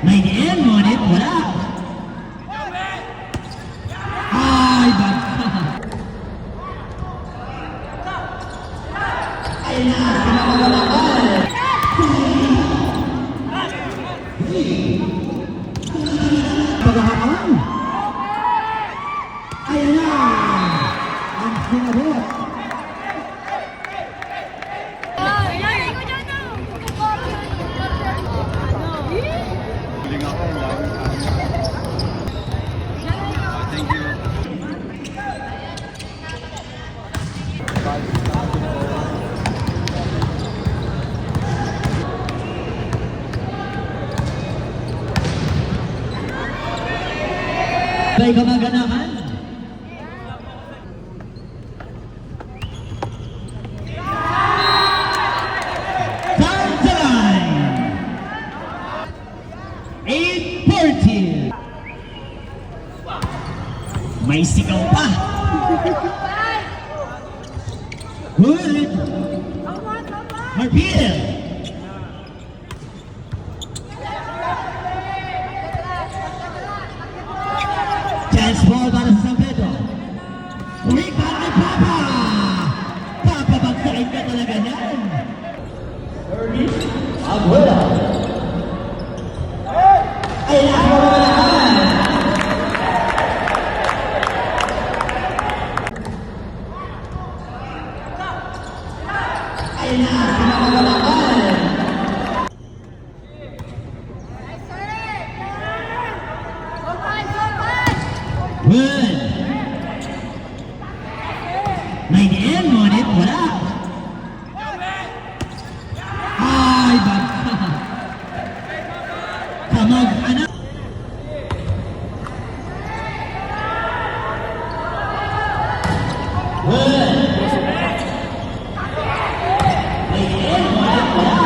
May diin, ngunit wala. Ay, bagsa. Ay na, pinakawalakan. Paghahapan. Ayan na. Ang sinabot. May kamaganahan. Time! 8:40. May sigaw pa. Good. Marpil. Chance ball para sa San Pedro. Umikat ni Papa. Papabagsakin ka talaga niyan. Abuela. Ay, nakakawalakan. Ay, nakakawalakan. Good. May diin, ngunit wala. Ay, bagsa. Kamag-anak. Good. May diin, ngunit wala.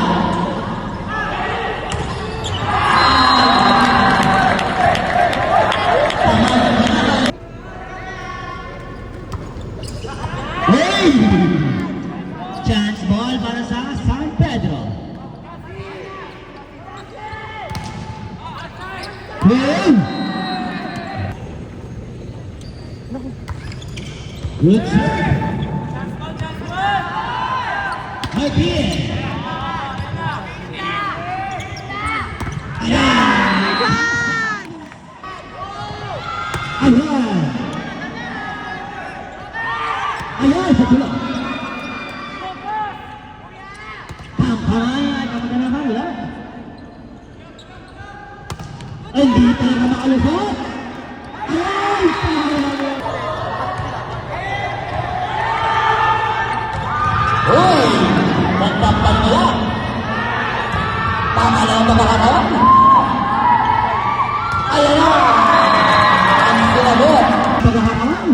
Chance ball para sa San Pedro. Good serve. Again. Ayan. Ayan sa tulog. Pampangan ang maganahan, wala. Hindi talaga makalusot. Ay, parang. Uy, magpapan nila. Tama lang ang makakawan. Ayan na. Ang sinabot. Paghahapan.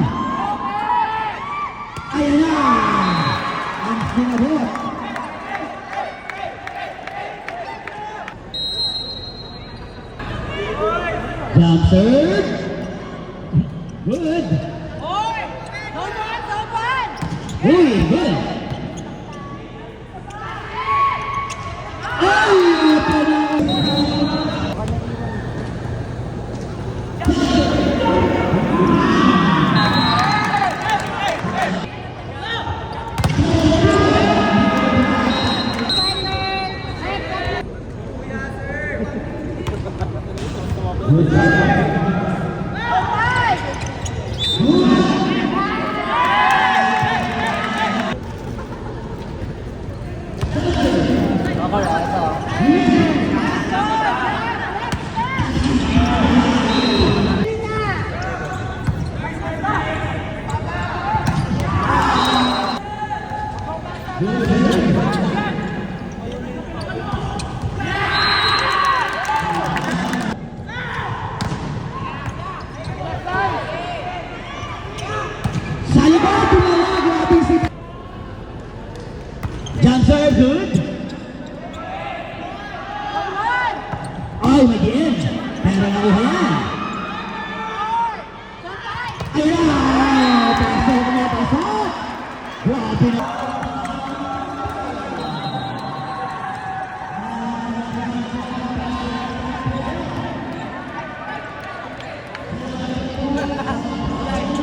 Ayan na. Ang sinabot. Jump serve. Good. Uy, good. Ay, jump serve, good. Ay, mag-in. Pero nakuha yan. Ayun na! Pasok na, pasok! Grabe na.